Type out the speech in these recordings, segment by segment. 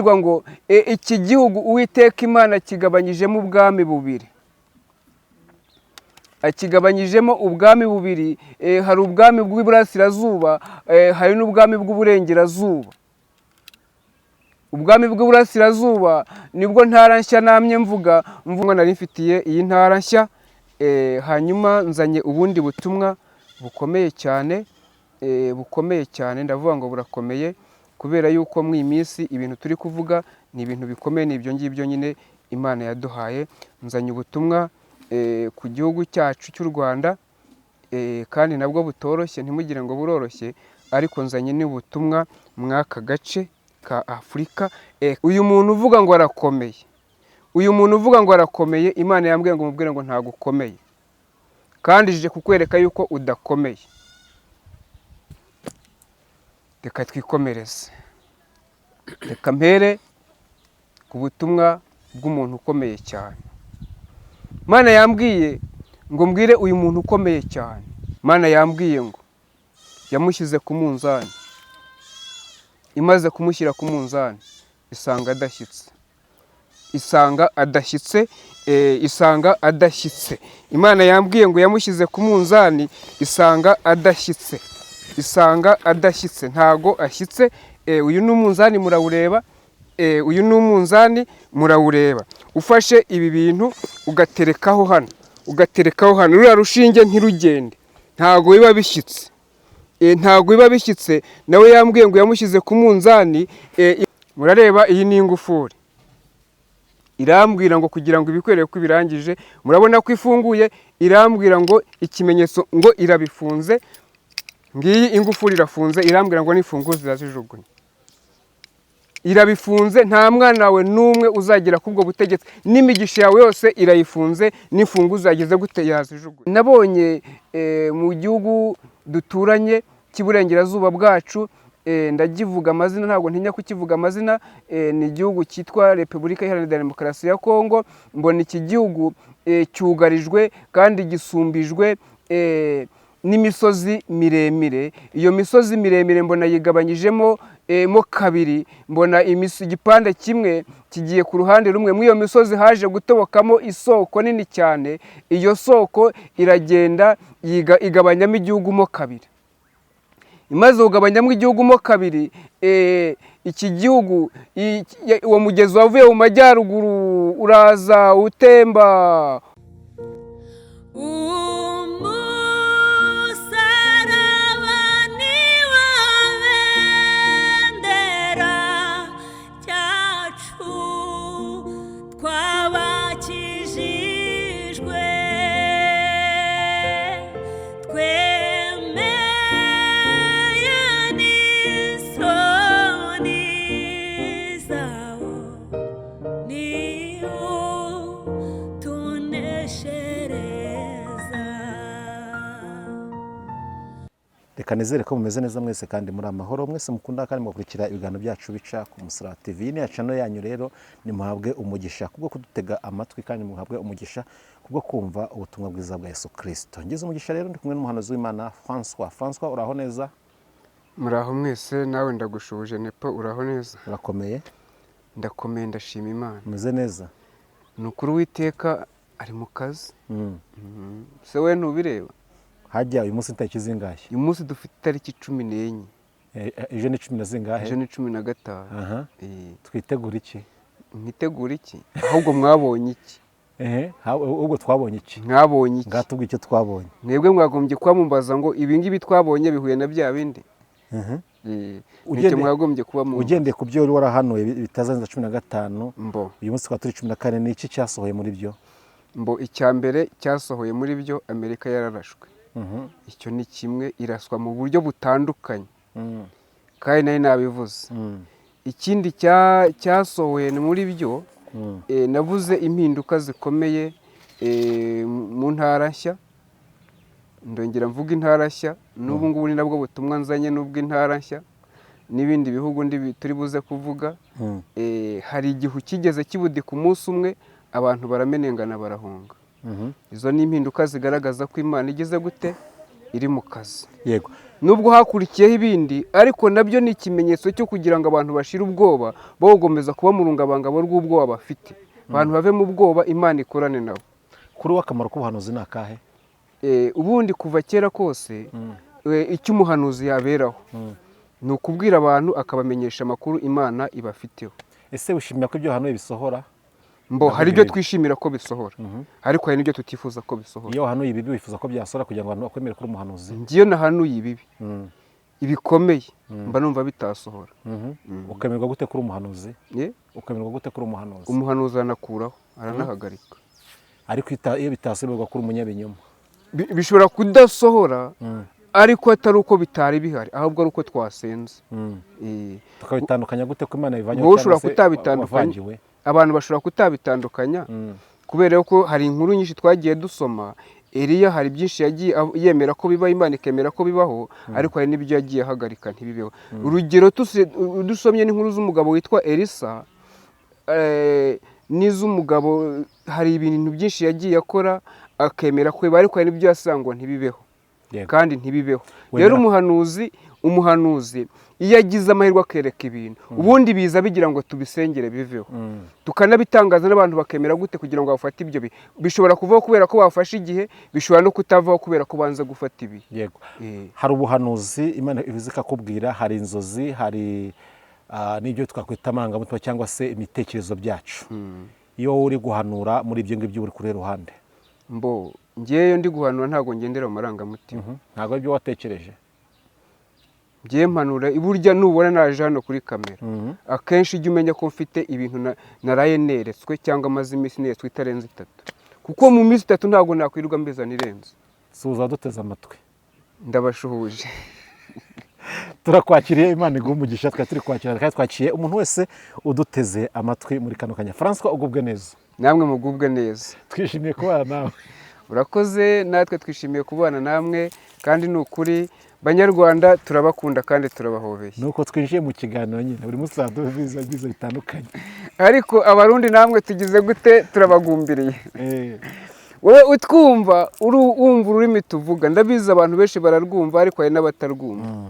ngo iki gihugu Uwiteka Imana kigabanyijemo ubwami bubiri. Akigabanyijemo ubwami bubiri, hari ubwami bw'iburasirazuba, hari n'ubwami bw'uburengerazuba. Ubwami bw'iburasirazuba nibwo ntara nshya namye mvuga nari mfitiye iyi ntara nshya, hanyuma nzanye ubundi butumwa bukomeye cyane, ndavuga ngo burakomeye kubera yuko mu iminsi ibintu turi kuvuga ni ibintu bikomeye, n'ibyo ngibyo nyine Imana yaduhaye. Nzanye ubutumwa ku gihugu cyacu cy'u Rwanda, kandi nabwo butoroshye, ntimugire ngo buroroshye, ariko nzanye n'ubutumwa mw'aka gace ka Afurika. Uyu muntu uvuga ngo arakomeye, Imana yambwiye ngo mubwire ngo ntabwo ukomeye, kandi ije kukwereka yuko udakomeye. Reka twikomereze, reka mpere ku butumwa bw'umuntu ukomeye cyane. Imana yambwiye ngo mbwire uyu muntu ukomeye cyane. Imana yambwiye ngo yamushyize ku munzani, imaze kumushyira ku munzani isanga adashyitse. Imana yambwiye ngo yamushyize ku munzani isanga adashyitse, ntago ashyitse. Uyu ni umunzani murawureba, ufashe ibi bintu ugaterekaho hano, ruriya rushinge ntirugende, ntago biba bishyitse. Nawe yambwiye ngo yamushyize ku munzani. Murareba, iyi ni ingufuri, irambwira ngo kugira ngo ibikwereke ko birangije. Murabona ko ifunguye, irambwira ngo ikimenyetso ngo irabifunze. Ngiyi ingufuri irafunze, irambwira ngo n'imfunguzo zirazijugunye. Irabifunze, nta mwana wawe n'umwe uzagera kubwo butegetsi, n'imigisha yawe yose irayifunze, n'imfunguzo zageze gute yazijugunye. Nabonye mu gihugu duturanye cy'iburengerazuba bwacu, ndagivuga amazina, ntabwo ntinya kukivuga amazina, ni igihugu cyitwa Repubulika Iharanira Demokarasi ya Kongo. Mbona iki gihugu cyugarijwe kandi gisumbijwe n'imisozi miremire. Iyo misozi miremire mbona yigabanyijemo mo kabiri. Mbona igipande kimwe kigiye ku ruhande rumwe. Muri iyo misozi haje gutobokamo isoko nini cyane. Iyo soko iragenda igabanyamo igihugu mo kabiri. Imaze kugabanyamo igihugu mo kabiri, iki gihugu, uwo mugezi wavuye mu majyaruguru uraza utemba. Reka nizere ko mumeze neza mwese kandi muri amahoro, mwese mukunda kandi mukurikira ibiganiro byacu bica ku Musaraba TV. Ni channel yanyu rero, nimuhabwe umugisha kubwo kudutega amatwi, kandi muhabwe umugisha kubwo kumva ubutumwa bwiza bwa Yesu Kristo. Ngize umugisha rero ndi kumwe n'umuhanuzi w'Imana François. Uraho neza? Muraho mwese, nawe ndagushuje. Nepo, uraho neza? Urakomeye? Ndakomeye, ndashima Imana. Umeze neza? Nukuri Uwiteka ari mu kazi. Se we ntubireba? Hajya uyu munsi itariki zingahe? Uyu munsi dufite itariki 14. Ejo ni 10 na zingahe? Ejo ni 15. Twitegura iki? Mwitegura iki? Ahubwo mwabonye iki? Ubwo twabonye iki? Mwabonye iki? Ngatubwira icyo twabonye. Mwebwe mwagombye kwamumbaza ngo ibi ngibi twabonye bihuye na bya bindi. Nicyo mwagombye kuba mu. Ugendeye ku byo warahanuye bitazaza 15. Mbo. Uyu munsi kwa turi 14, ni iki cyasohoye muri byo? Mbo, icyambere cyasohoye muri byo, Amerika yararashwe. Icyo ni kimwe, iraswa mu buryo butandukanye, kandi nari nabivuze. Ikindi cyasohoye muri byo, navuze impinduka zikomeye mu ntara nshya. Ndongera mvuga intara nshya, n'ubu ngubu ni nabwo butumwa nzanye, n'ubwo intara nshya n'ibindi bihugu turi buze kuvuga. Hari igihu kigeze kibudika umunsi umwe, abantu baramenengana barahunga. Izo ni impinduka zigaragaza ko Imana igeze gute, iri mu kazi. yego Nubwo hakurikiyeho ibindi ariko nabyo ni ikimenyetso cyo kugira ngo abantu bashire ubwoba bo gukomeza kuba mu rungabangabo rw'ubwoba bafite. Abantu bave mu bwoba, Imana ikorane nabo. kuri we akamaro k'ubuhanuzi ni akahe? Ubundi kuva kera kose icyo umuhanuzi yaberaho ni ukubwira abantu akabamenyesha amakuru Imana ibafiteho. ese wishimira ko ibyo wahanuye bisohora? Hari ibyo twishimira ko bisohora ariko hari n'ibyo tutifuza ko bisohora. iyo wahanuye ibibi wifuza ko byasohora kugira ngo abantu bakwemere kuri umuhanuzi? ngiyo nahanuye ibibi ibikomeye mba numva bitasohora. ukemerwa gute kuri umuhanuzi? ukemerwa gute kuri umuhanuzi? Umuhanuzi aranakuraho aranahagarika. ariko iyo bitasohorwa kuri umunyabinyoma bishobora kudasohora ariko atari uko bitari bihari ahubwo ari uko twasenze. tukabitandukanya gute ko Imana bivanye ushobora kutabitandukanya, abantu bashobora kutabitandukanya kubera ko hari inkuru nyinshi twagiye dusoma. Eliya hari byinshi yagiye yemera ko biba, Imana ikemera ko bibaho, ariko hari n'ibyo yagiye ahagarika ntibibeho. Urugero dusomye n'inkuru z'umugabo witwa Elisa n'iz'umugabo, hari ibintu byinshi yagiye akora akemera ko biba, ariko hari n'ibyo yasangwa ntibibeho kandi ntibibeho. Rero umuhanuzi iyo agize amahirwe akereka ibintu ubundi biza bigira ngo tubisengere biveho, tukanabitangaza n'abantu bakemera gute kugira ngo bafate ibyo bishobora kuvaho kubera ko bafashe igihe, bishobora no kutavaho kubera ko banza gufata ibi. Yego. Hari ubuhanuzi Imana ibizi ikakubwira, hari inzozi, hari n'ibyo twakwita amarangamutima cyangwa se imitekerezo byacu. Iyo uri guhanura muri ibyo ngibyo uri kuri ruhande? Ngewe ndi guhanura ntabwo ngendera mu marangamutima. Ntabwo ibyo watekereje? Ngiye mpanura iburya nubona naje hano kuri kamera akenshi ujye umenya ko mfite ibintu naraye neretswe cyangwa amaze iminsi neretswe itarenze 3, kuko mu minsi 3 ntabwo nakwirirwa mbizana irenze. Suza duteze amatwi. Ndabashuhuje. Turakwakiriye, Imana iguhe umugisha. Turi kwakira kandi twakiye umuntu wese uduteze amatwi muri kano kanya. François, ugubwe neza? Namwe mugubwe neza. Twishimiye kubana nawe. Urakoze, natwe twishimiye kubana namwe kandi ni ukuri Banyarwanda turabakunda kandi turabahobeye. Nuko twinjiye mu kiganiro nyine buri munsi biza bitandukanye. Ariko abarundi namwe tugize gute turabagumbiriye. Wowe utwumva wumva ururimi tuvuga, ndabizi abantu benshi bararwumva ariko hari n'abatarwumva.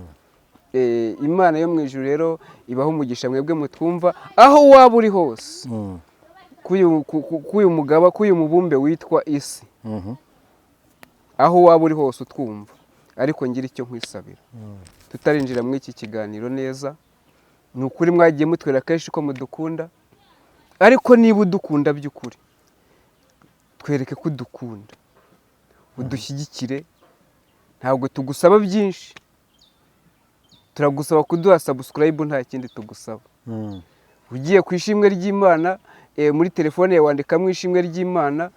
Imana yo mu ijuru rero ibaho umugisha mwebwe mutwumva aho waba uri hose. Kuyu mugaba, kuyu mubumbe witwa isi. Aho waba uri hose utwumva. Ariko ngira icyo nkwisabira, tutarinjira muri iki kiganiro neza, ni ukuri mwagiye mutwera kenshi ko mudukunda, ariko niba udukunda by'ukuri twereke ko udukunda, udushyigikire. Ntabwo tugusaba byinshi, turagusaba kuduha subscribe, nta kindi tugusaba. Ugiye ku ishimwe ry'Imana muri telefone yawe wandikamo ishimwe ry'Imana,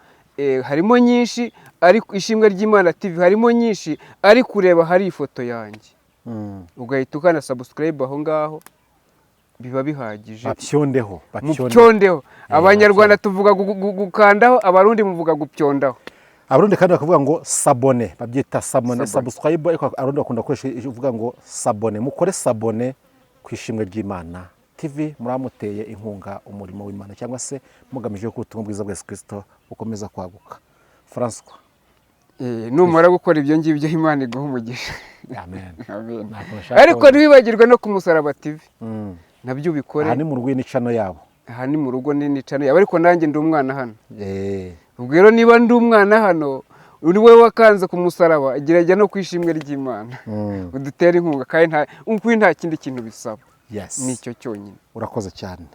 harimo nyinshi, ariko ishimwe ry'Imana TV harimo nyinshi, ariko ureba hari ifoto yanjye ugahita ukana subscribe aho ngaho, biba bihagije. Bapyondeho. Abanyarwanda tuvuga gukandaho, abarundi muvuga gupyondaho. Abarundi kandi bakavuga ngo sabone, babyita sabone, subscribe, ariko abarundi bakunda gukoresha uvuga ngo sabone. Mukore sabone ku ishimwe ry'Imana TV, muramuteye inkunga umurimo w'Imana cyangwa se mugamije ko ubutumwa bwiza bwa Yesu Kristo bukomeza kwaguka. François, numara gukora ibyo ngibyo Imana iguha umugisha. Amen. Ariko ntiwibagirwe no ku Musaraba TV. Nabyo ubikore. Aha ni mu rugo n'icano yabo. Aha ni mu rugo n'icano yabo, ariko nanjye ndi umwana hano. Ubwo rero niba ndi umwana hano, uri wowe wakanze ku musaraba, gerajya no kwishimwe ry'Imana. Udutera inkunga kandi nta kindi kintu bisaba. Nicyo cyonyine. Urakoze cyane.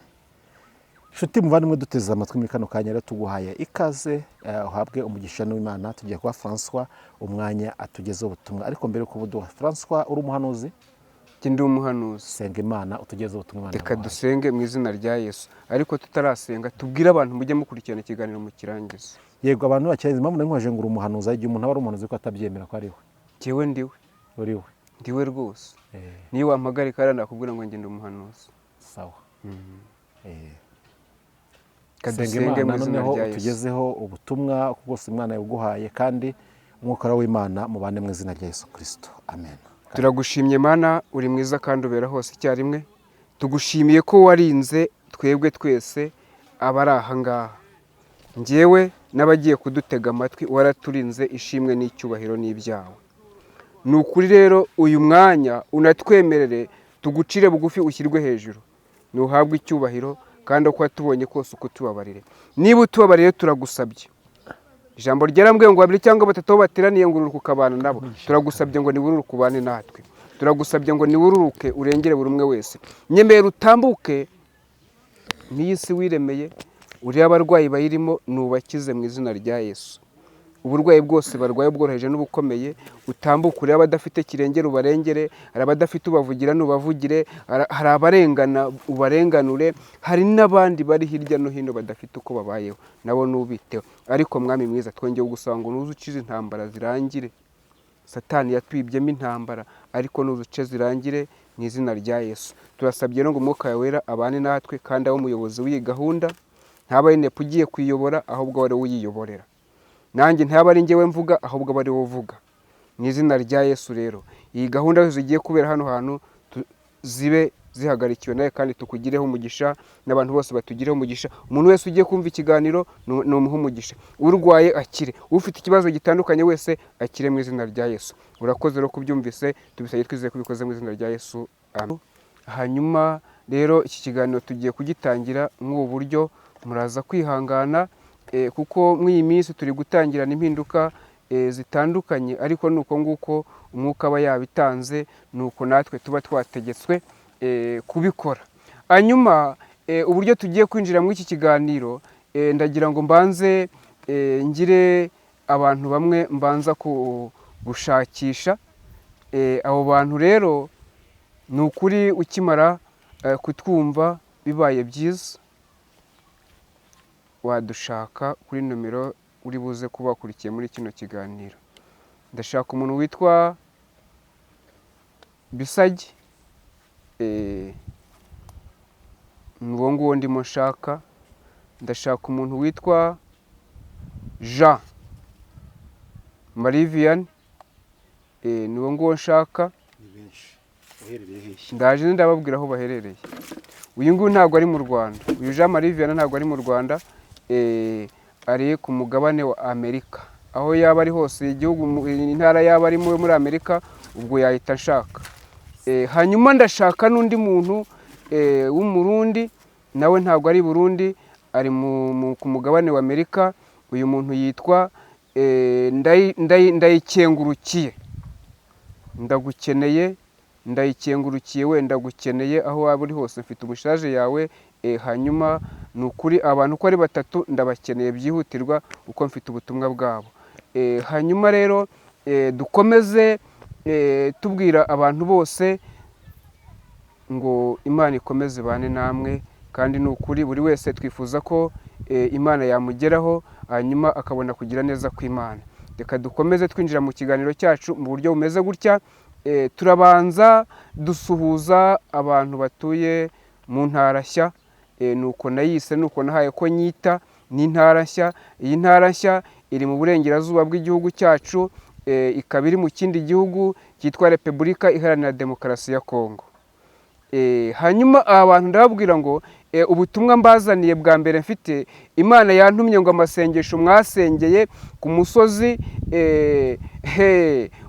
Nshuti muvandimwe duteze amatwi muri kano kanya, rero tuguhaye ikaze, uhabwe umugisha n'Imana. Tugiye kwa François umwanya atugezeho ubutumwa, ariko mbere ko buduha. François, uri umuhanuzi? Ndi umuhanuzi. Senga Imana utugezeho ubutumwa. Reka dusenge mu izina rya Yesu, ariko tutarasenga tubwire abantu mujye mukurikirana ikiganiro mu kirangiza. Yego, abantu bacyeze impamvu nkoje ngo umuhanuzi, igihe umuntu aba ari umuhanuzi ko atabyemera ko ari we. Jewe ndiwe. Uri we? Ndiwe rwose. Niyo wampagarika ara nakubwira ngo ngende umuhanuzi. Sawa. Kadusenge mu izina rya Yesu. Tugezeho ubutumwa bwose Imana yaguhaye, kandi umwuka w'Imana mubane mu izina rya Yesu Kristo. Amen. Turagushimye Mana, uri mwiza kandi ubera hose icyarimwe. Tugushimiye ko warinze twebwe twese abari aha ngaha. Njyewe n'abagiye kudutega amatwi waraturinze, ishimwe n'icyubahiro n'ibyawe. ni ukuri rero uyu mwanya unatwemerere tugucire bugufi ushyirwe hejuru, ntuhabwe icyubahiro kandi uko watubonye kose uko tubabarire. Niba utubabarire turagusabye, ijambo ryarambwiye ngo babiri cyangwa batatu aho bateraniye ngo ururuke ukabana nabo. Turagusabye ngo niwururuke ubane natwe, turagusabye ngo niwururuke urengere buri umwe wese. Nyemera utambuke n'iyi si wiremeye, uriya abarwayi bayirimo nubakize mu izina rya Yesu. Uburwayi bwose barwaye bworoheje n'ubukomeye, utambuke urebe abadafite kirengera ubarengere, hari abadafite ubavugira n'ubavugire, hari abarengana ubarenganure, hari n'abandi bari hirya no hino badafite uko babayeho, nabo nubiteho. Ariko mwami mwiza, twongeye gusaba ngo nuze ucize intambara zirangire. Satani yatwibyemo intambara, ariko nuze uce zirangire mu izina rya Yesu. Turasabye no ngo Umwuka wawe wera abane natwe, kandi abe umuyobozi w'iyi gahunda, ntaba ari nepo ugiye kuyiyobora, ahubwo ari we uyiyoborera. Nanjye ntaba ari njyewe mvuga, ahubwo aba ari wowe uvuga. Mu izina rya Yesu rero, iyi gahunda zigiye kubera hano hantu zibe zihagarikiwe nawe, kandi tukugireho umugisha, n'abantu bose batugireho umugisha. Umuntu wese ugiye kumva ikiganiro ni umuha umugisha. Urwaye akire, ufite ikibazo gitandukanye wese akire mu izina rya Yesu. Urakoze rero kubyumvise, tubisabye twizeye ko ubikoze mu izina rya Yesu. Amen. Hanyuma rero iki kiganiro tugiye kugitangira nk'ubu buryo, muraza kwihangana kuko mw'iyi minsi turi gutangirana impinduka zitandukanye, ariko nuko nguko Umwuka aba yabitanze, nuko natwe tuba twategetswe kubikora. Hanyuma uburyo tugiye kwinjira muri iki kiganiro, ndagira ngo mbanze ngire abantu bamwe mbanza gushakisha. Abo bantu rero ni ukuri ukimara kutwumva bibaye byiza, wadushaka kuri nomero uri buze kuba wakurikiye muri kino kiganiro. Ndashaka umuntu witwa Bisagi, uwo nguwo ndimo nshaka. Ndashaka umuntu witwa Jean Marie Vianney, ni uwo nguwo nshaka. Ndaje ndababwira aho baherereye. Uyu nguyu ntabwo ari mu Rwanda, uyu Jean Marie Vianney ntabwo ari mu Rwanda, ari ku mugabane wa Amerika. Aho yaba ari hose, igihugu, intara yaba ari muri Amerika, ubwo yahita nshaka. Hanyuma ndashaka n'undi muntu w'umurundi, nawe ntabwo ari Burundi, ari ku mugabane wa Amerika. Uyu muntu yitwa Ndayikengurukiye. Ndagukeneye, Ndayikengurukiye, we ndagukeneye aho waba uri hose, mfite ubushaje yawe. Hanyuma ni ukuri abantu uko ari batatu ndabakeneye byihutirwa, uko mfite ubutumwa bwabo. Hanyuma rero dukomeze tubwira abantu bose ngo Imana ikomeze bane namwe, kandi ni ukuri buri wese twifuza ko Imana yamugeraho, hanyuma akabona kugira neza kw'Imana. Reka dukomeze twinjira mu kiganiro cyacu mu buryo bumeze gutya. Turabanza dusuhuza abantu batuye mu ntara nshya, nuko nayise, nuko nahaye ko nyita n'intara nshya. Iyi ntara nshya iri mu burengerazuba bw'igihugu cyacu, ikaba iri mu kindi gihugu cyitwa Repubulika Iharanira Demokarasi ya Kongo. Hanyuma aba bantu ndababwira ngo ubutumwa mbazaniye bwa mbere mfite, Imana yantumye ngo amasengesho mwasengeye ku musozi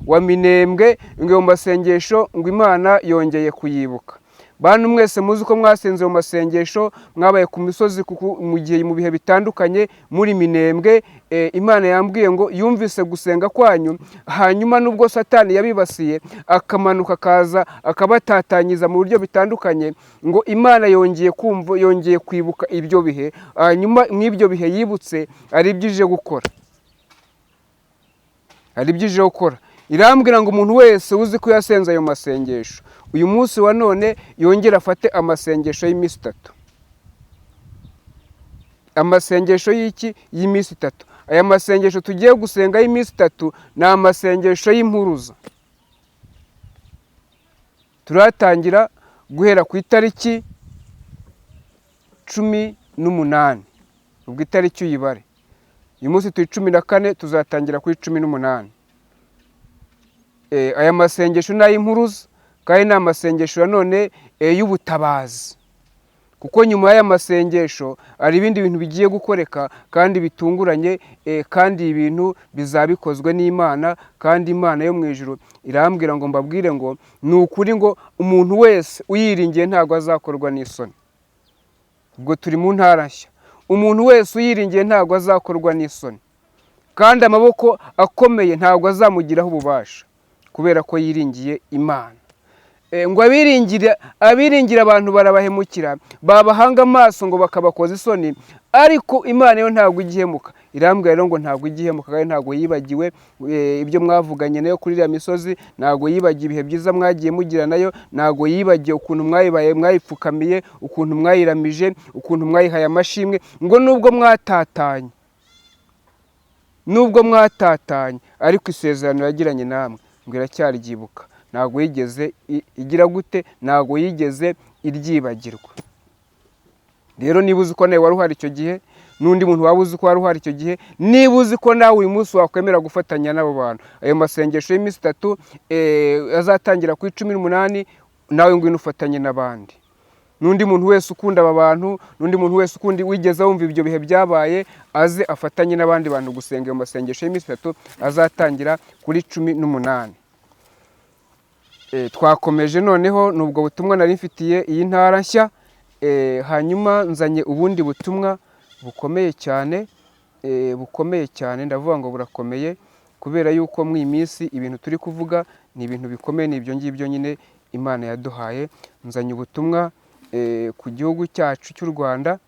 wa Minembwe, ngo masengesho ngo Imana yongeye kuyibuka. Bantu mwese muzi ko mwasenze mu masengesho, mwabaye ku misozi mu bihe bitandukanye muri Minembwe. Imana yambwiye ngo yumvise gusenga kwanyu, hanyuma nubwo Satani yabibasiye akamanuka akaza akabatatanyiza mu buryo bitandukanye, ngo Imana yongeye kumva, yongeye kwibuka ibyo bihe. Hanyuma mw'ibyo bihe yibutse ari ibyo ije gukora, irambwira ngo umuntu wese uzi ko yasenze ayo masengesho, uyu munsi wa none yongera afate amasengesho y'iminsi 3. Amasengesho y'iki? Y'iminsi 3. Aya masengesho tugiye gusenga y'iminsi 3 ni amasengesho y'impuruza. Turatangira guhera ku itariki 18, ubwo itariki uyibare. Uyu munsi turi 14, tuzatangira kuri 18. Aya masengesho ni ay'impuruza, kandi ni amasengesho nanone y'ubutabazi. kuko nyuma y'aya masengesho hari ibindi bintu bigiye gukoreka kandi bitunguranye, kandi ibintu bizaba bikozwe n'Imana, kandi Imana yo mu ijuru irambwira ngo mbabwire ngo ni ukuri ngo umuntu wese uyiringiye ntabwo azakorwa n'isoni. Ubwo turi mu ntara nshya, umuntu wese uyiringiye ntabwo azakorwa n'isoni, kandi amaboko akomeye ntabwo azamugiraho ububasha kubera ko yiringiye Imana. Ngo abiringira abantu barabahemukira, babahanga amaso ngo bakabakoza isoni, ariko Imana yo ntabwo igihemuka. Irambwira rero ngo ntabwo igihemuka kandi ntabwo yibagiwe ibyo mwavuganye nayo kuri iriya misozi, ntabwo yibagiwe ibihe byiza mwagiye mugira nayo, ntabwo yibagiwe ukuntu mwayibaye, mwayipfukamiye, ukuntu mwayiramije, ukuntu mwayihaye amashimwe, ngo nubwo mwatatanye ariko isezerano yagiranye namwe ngo iracyaryibuka. Ntabwo yigeze igira gute? Ntabwo yigeze iryibagirwa. Rero niba uzi ko nawe wari uhari icyo gihe, n'undi muntu waba uzi ko wari uhari icyo gihe, niba uzi ko nawe uyu munsi wakwemera gufatanya n'abo bantu, ayo masengesho y'iminsi 3 azatangira ku 18, nawe ngwino ufatanye n'abandi. N'undi muntu wese ukunda aba bantu, n'undi muntu wese ukundi wigeze wumva ibyo bihe byabaye, aze afatanye n'abandi bantu gusenga ayo masengesho y'iminsi 3 azatangira kuri 18. Twakomeje noneho nubwo butumwa nari mfitiye iyi ntara nshya, hanyuma nzanye ubundi butumwa bukomeye cyane, ndavuga ngo burakomeye kubera yuko mu iminsi ibintu turi kuvuga ni ibintu bikomeye, ni ibyo ngibyo nyine Imana yaduhaye. Nzanye ubutumwa ku gihugu cyacu cy'u Rwanda,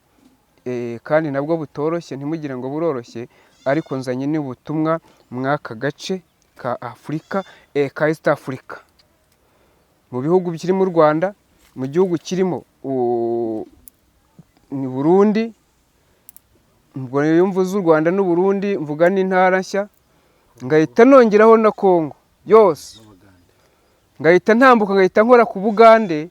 kandi nabwo butoroshye, ntimugire ngo buroroshye, ariko nzanye n'ubutumwa mw'aka gace ka Afurika, ka East Africa, mu bihugu bikiri mu Rwanda, mu gihugu kirimo ni Burundi. Ubwo iyo mvuze u Rwanda n'u Burundi mvuga n'intara nshya, ngahita nongeraho na Kongo yose, ngahita ntambuka, ngahita nkora ku Bugande,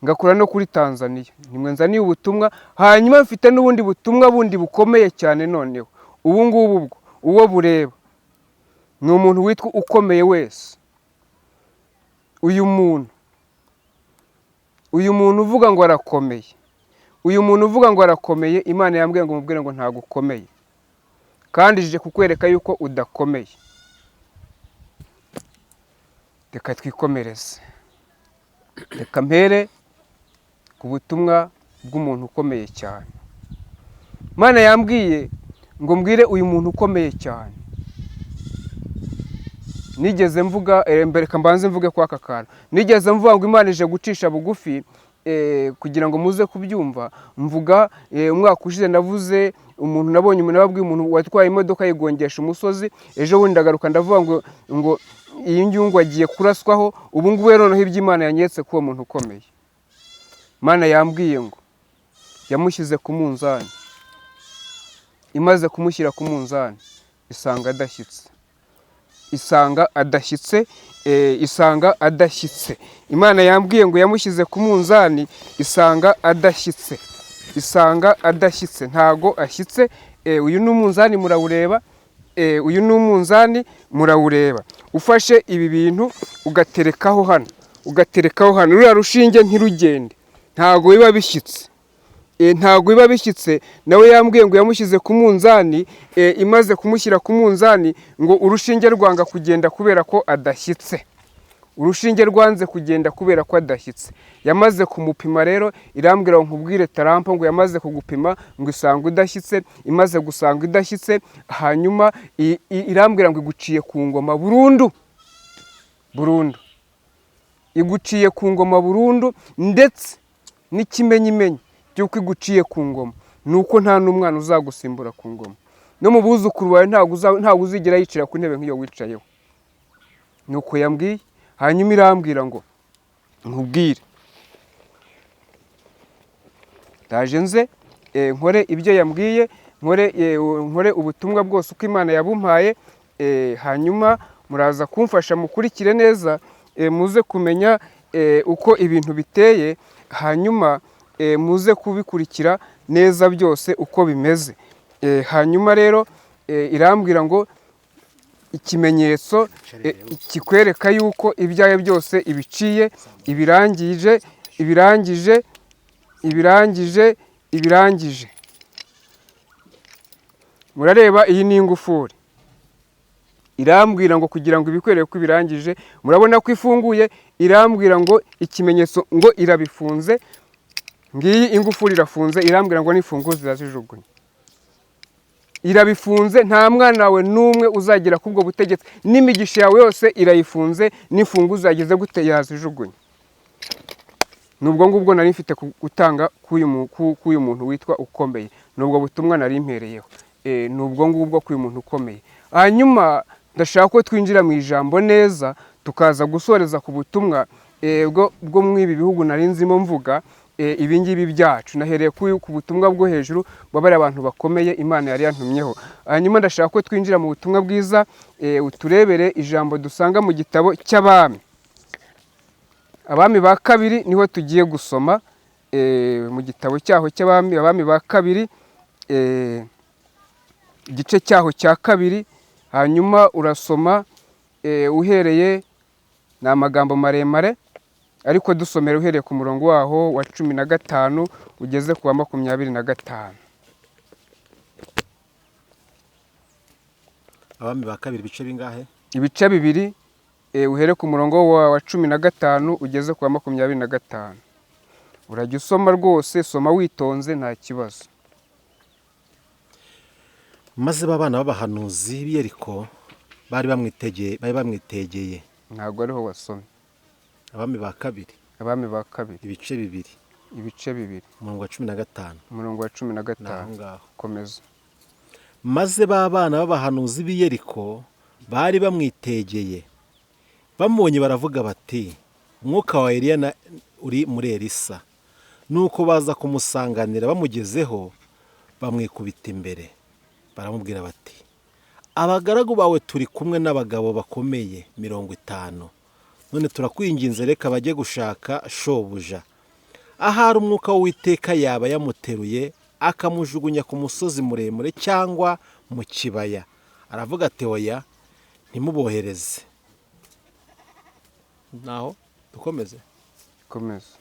ngakora no kuri Tanzania. Nimwe nzaniye ubutumwa, hanyuma mfite n'ubundi butumwa bundi bukomeye cyane. Noneho ubu ngubu uwo bureba ni umuntu witwa Ukomeye wese. Uyu muntu uvuga ngo arakomeye, uyu muntu uvuga ngo arakomeye, Imana yambwiye ngo mubwire ngo ntabwo ukomeye, kandi ije kukwereka yuko udakomeye. Reka twikomereze, reka mpere ku butumwa bw'umuntu ukomeye cyane. Imana yambwiye ngo mbwire uyu muntu ukomeye cyane. Nigeze mvuga mbere, kambanze mvuge kwa aka kantu, nigeze mvuga ngo Imana ije gucisha bugufi kugira ngo muze kubyumva. Mvuga umwaka ushize navuze umuntu nabonye, umuntu nababwiye umuntu watwaye imodoka yigongesha umusozi, ejo bundi ndagaruka ndavuga ngo iyi ngiyi agiye kuraswaho. Ubu ngubu rero noneho iby'Imana yanyetse ko uwo muntu ukomeye. Imana yambwiye ngo yamushyize ku munzani, imaze kumushyira ku munzani isanga adashyitse. Imana yambwiye ngo yamushyize ku munzani isanga adashyitse, ntago ashyitse. Uyu ni umunzani murawureba, ufashe ibi bintu ugaterekaho hano, ruriya rushinge ntirugende, ntago biba bishyitse. Nawe yambwiye ngo yamushyize ku munzani, imaze kumushyira ku munzani ngo urushinge rwanga kugenda kubera ko adashyitse. Urushinge rwanze kugenda kubera ko adashyitse. Yamaze kumupima rero, irambwira ngo nkubwire tarampa ngo yamaze kugupima ngo isanga udashyitse. Imaze gusanga udashyitse, hanyuma irambwira ngo iguciye ku ngoma burundu, iguciye ku ngoma burundu, ndetse n'ikimenyimenyi cy'uko iguciye ku ngoma nuko nta n'umwana uzagusimbura ku ngoma, no mu buzukuru bawe ntabwo uzigera yicara ku ntebe nk'iyo wicayeho. Nuko yambwiye. Hanyuma irambwira ngo nkubwire, ndaje nze nkore ibyo yambwiye, nkore ubutumwa bwose uko Imana yabumpaye. Hanyuma muraza kumfasha mukurikire neza, muze kumenya uko ibintu biteye, hanyuma muze kubikurikira neza byose uko bimeze. Hanyuma rero irambwira ngo ikimenyetso kikwereka yuko ibyawe byose ibiciye, ibirangije ibirangije. Murareba iyi ni ingufuri. Irambwira ngo kugira ngo ibikwereye ko ibirangije, murabona ko ifunguye, irambwira ngo ikimenyetso ngo irabifunze. Ngiyi ingufuri irafunze, irambwira ngo nifunguzo zirazijugunye. Irabifunze, nta mwana wawe n'umwe uzagera kubwo butegetsi, n'imigisha yawe yose irayifunze, n'ifunguzo zageze gute yazijugunye. Nubwo ngubwo nari mfite gutanga k'uyu muntu witwa Ukomeye, nubwo butumwa nari mpereyeho. Nubwo ngubwo k'uyu muntu ukomeye. Hanyuma ndashaka ko twinjira mu ijambo neza, tukaza gusoreza ku butumwa bwo mu ibi bihugu nari nzimo mvuga. Ibi ngibi byacu nahereye ku butumwa bwo hejuru babari abantu bakomeye Imana yari yantumyeho. Hanyuma ndashaka ko twinjira mu butumwa bwiza, uturebere ijambo dusanga mu gitabo cy'Abami. Abami ba kabiri niho tugiye gusoma, mu gitabo cyaho cy'Abami, Abami ba kabiri, igice cyaho cya kabiri. Hanyuma urasoma uhereye, ni amagambo maremare, ariko dusomera uhereye ku murongo waho wa 15 ugeze ku wa 25. Abami ba kabiri ibice bingahe? Ibice bibiri, uhere ku murongo wa 15 ugeze ku wa 25. Urajya usoma rwose, soma witonze nta kibazo. Maze babana b'abahanuzi b'i Yeriko bari bamwitegeye. Ntabwo ariho wasomye. Abami ba kabiri. Abami ba kabiri. Ibice bibiri. Ibice bibiri. Umurongo wa 15. Umurongo wa 15. Naho ngaho. Komeza. Maze babana b'abahanuzi b'i Yeriko bari bamwitegeye. Bamubonye baravuga bati, umwuka wa Eliya uri muri Elisa. Nuko baza kumusanganira, bamugezeho bamwikubita imbere. Baramubwira bati, abagaragu bawe turi kumwe n'abagabo bakomeye 50. None turakwinginze reka bajye gushaka shobuja. Ahari umwuka w'Uwiteka yaba yamuteruye akamujugunya ku musozi muremure cyangwa mu kibaya. Aravuga ati, oya, ntimubohereze. Naho dukomeze. Komeza.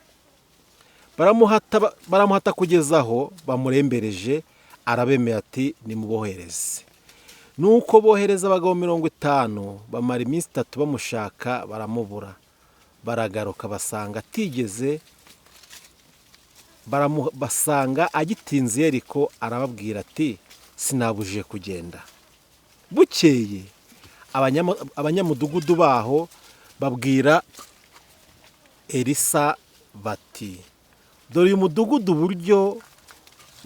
Baramuhata kugeza aho bamurembereje, arabemeye ati, nimubohereze. Nuko bohereza abagabo 50, bamara iminsi 3 bamushaka, baramubura. Baragaruka basanga atigeze, basanga agitinze Yeriko, arababwira ati, sinabujije kugenda. Bukeye abanyamudugudu baho babwira Elisa bati, dore uyu mudugudu uburyo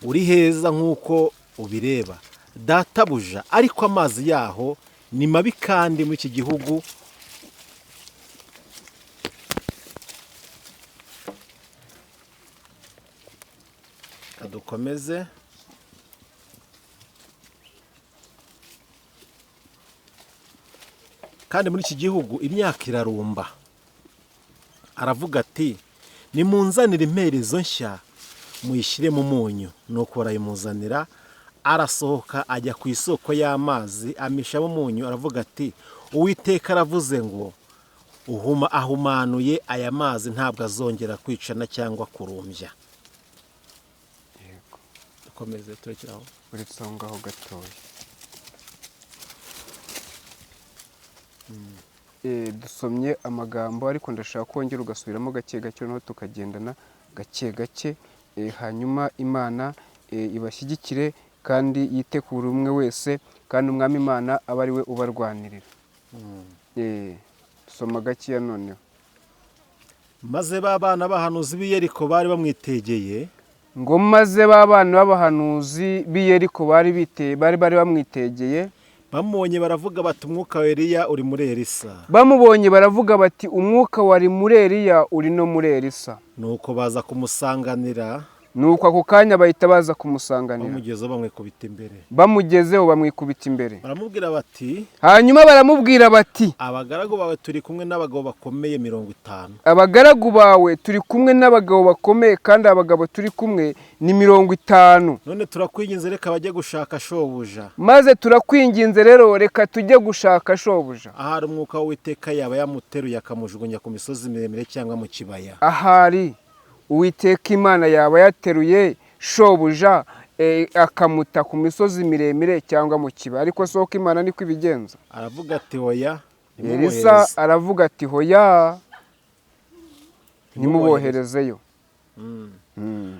uri heza nk'uko ubireba, databuja, ariko amazi yaho ni mabi, kandi muri iki gihugu dukomeze. Kandi muri iki gihugu imyaka irarumba. Aravuga ati, nimunzanire imperezo nshya muyishyire mu munyu. Nuko barayimuzanira, arasohoka ajya ku isoko y'amazi, amishamo umunyu, aravuga ati, Uwiteka aravuze ngo ahumanuye aya mazi, ntabwo azongera kwicana cyangwa kurumbya. Yego. Dukomeze turekeraho. Uretse aho ngaho gatoya. Dusomye amagambo, ariko ndashaka kongera ugasubiramo gake gake, noneho tukagendana gake gake. Hanyuma Imana ibashyigikire kandi yite ku buri umwe wese, kandi umwami Imana aba ari we ubarwanirira. Soma gakeya noneho. Maze babana b'abahanuzi b'i Yeriko bari bamwitegeye. Ngo maze babana b'abahanuzi b'i Yeriko bari bamwitegeye. Bamubonye baravuga bati, umwuka wa Eliya uri muri Elisa. Bamubonye baravuga bati, umwuka wari muri Eliya uri no muri Elisa. Nuko baza kumusanganira. Nuko ako kanya bahita baza kumusanganira. Bamugezeho bamwikubita imbere. Bamugezeho bamwikubita imbere. Baramubwira bati, hanyuma baramubwira bati, abagaragu bawe turi kumwe n'abagabo bakomeye 50. Abagaragu bawe turi kumwe n'abagabo bakomeye, kandi abagabo turi kumwe ni 50. None turakwinginze reka bajye gushaka shobuja. Maze turakwinginze rero reka tujye gushaka shobuja. Ahari umwuka w'Uwiteka yaba yamuteruye akamujugunya ku misozi miremire cyangwa mu kibaya. Ahari Uwiteka Imana yaba yateruye shobuja akamuta ku misozi miremire cyangwa mu kibaya? Ariko soko Imana niko ibigenza. aravuga ati hoya Elisa aravuga ati hoya nimuboherezeyo.